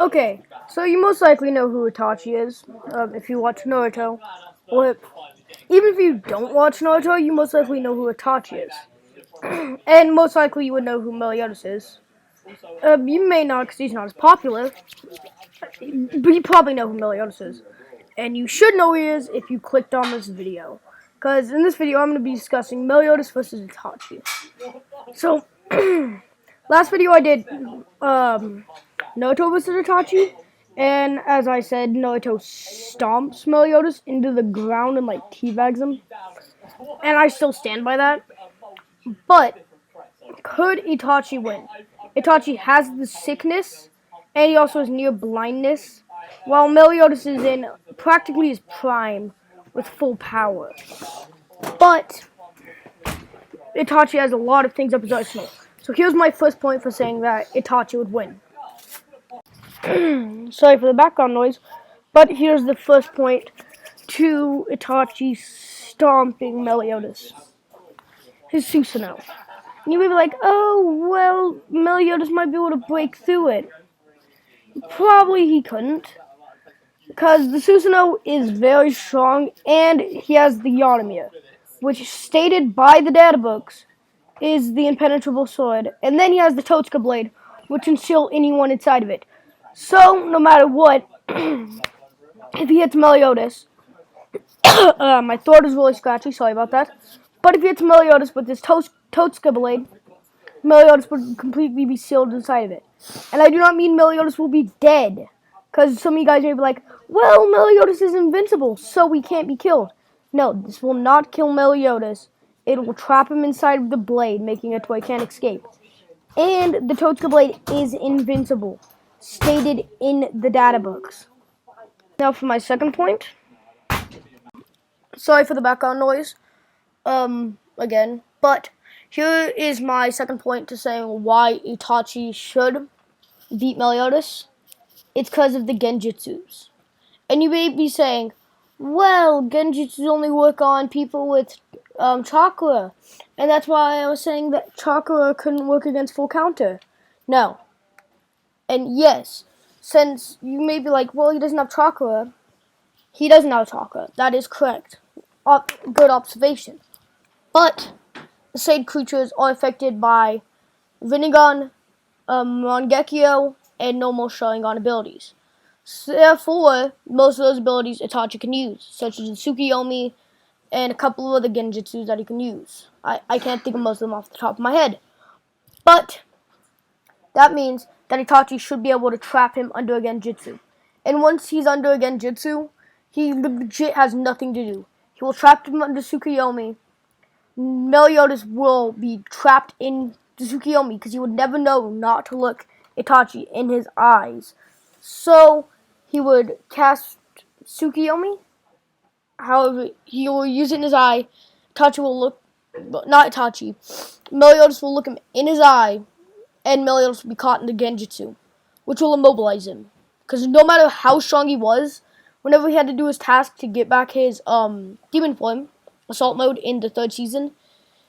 Okay, so you most likely know who Itachi is if you watch Naruto. Or even if you don't watch Naruto, you most likely know who Itachi is. And most likely you would know who Meliodas is. You may not because he's not as popular, but you probably know who Meliodas is. And you should know who he is if you clicked on this video. Because in this video, I'm going to be discussing Meliodas versus Itachi. So, last video I did Naruto versus Itachi. And as I said, Naruto stomps Meliodas into the ground and like teabags him. And I still stand by that. But could Itachi win? Itachi has the sickness, and he also has near blindness, while Meliodas is in practically his prime with full power. But Itachi has a lot of things up his arsenal. So here's my first point for saying that Itachi would win. Sorry for the background noise, but here's the first point to Itachi stomping Meliodas. His Susanoo. And you may be like, oh, well, Meliodas might be able to break through it. Probably he couldn't. Because the Susanoo is very strong, and he has the Yonomiya, which stated by the data books is the impenetrable sword. And then he has the Totsuka blade, which can shield anyone inside of it. So, no matter what, if he hits Meliodas, my throat is really scratchy, sorry about that. But if he hits Meliodas with his Totsuka blade, Meliodas would completely be sealed inside of it. And I do not mean Meliodas will be dead. Because some of you guys may be like, well, Meliodas is invincible, so he can't be killed. No, this will not kill Meliodas. It will trap him inside of the blade, making it where he can't escape. And the Totsuka blade is invincible, stated in the data books. Now for my second point. Sorry for the background noise. Again. But here is my second point to saying why Itachi should beat Meliodas. It's because of the genjutsus. And you may be saying, well, genjutsus only work on people with chakra. And that's why I was saying that chakra couldn't work against full counter. No. And yes, since you may be like, well, he doesn't have chakra. He doesn't have chakra. That is correct. Good observation. But the same creatures are affected by Rinnegan, Mangekyo, and normal Sharingan abilities. So therefore, most of those abilities Itachi can use, such as the Tsukiyomi and a couple of other genjutsus that he can use. I can't think of most of them off the top of my head. But that means that Itachi should be able to trap him under a genjutsu. And once he's under a genjutsu, he legit has nothing to do. He will trap him under Tsukiyomi. Meliodas will be trapped in the Tsukiyomi because he would never know not to look Itachi in his eyes. So he would cast Tsukiyomi. However, he will use it in his eye. Itachi will look, not Itachi. Meliodas will look him in his eye, and Meliodas will be caught in the genjutsu, which will immobilize him. Because no matter how strong he was, whenever he had to do his task to get back his demon form, assault mode in the third season,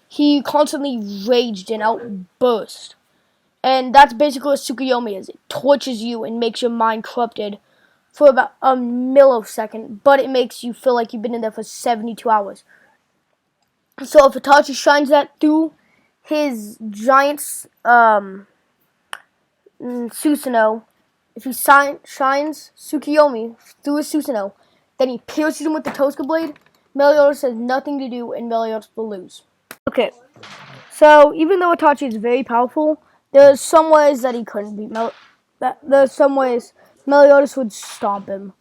he constantly raged and outburst. And that's basically what Tsukiyomi is. It tortures you and makes your mind corrupted for about a millisecond, but it makes you feel like you've been in there for 72 hours. So if Itachi shines that through his giant Susanoo, if he shines Tsukiyomi through his Susanoo, then he pierces him with the Totsuka blade, Meliodas has nothing to do, and Meliodas will lose. Okay, so even though Itachi is very powerful, there's some ways that he couldn't beat there's some ways Meliodas would stomp him.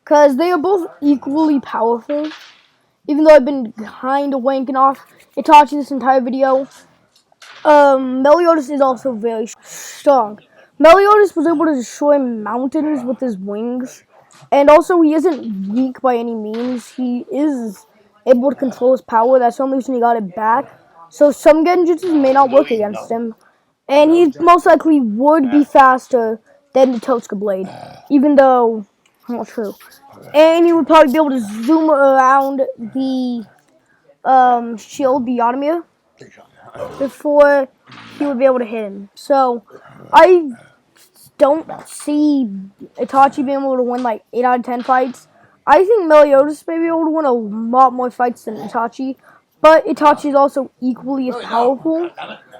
Because they are both equally powerful. Even though I've been kind of wanking off Itachi this entire video, Meliodas is also very strong. Meliodas was able to destroy mountains with his wings. And also, he isn't weak by any means. He is able to control his power. That's the only reason he got it back. So some genjutsus may not work against him. And he most likely would be faster than the Totsuka blade. Even though, not true. And he would probably be able to zoom around the shield, the Yonomiya, before he would be able to hit him. So, I don't see Itachi being able to win like 8 out of 10 fights. I think Meliodas may be able to win a lot more fights than Itachi, but Itachi is also equally as powerful.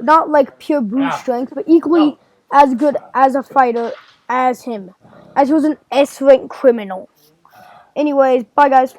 Not like pure brute strength, but equally as good as a fighter as him. As he was an S-rank criminal. Anyways, bye guys.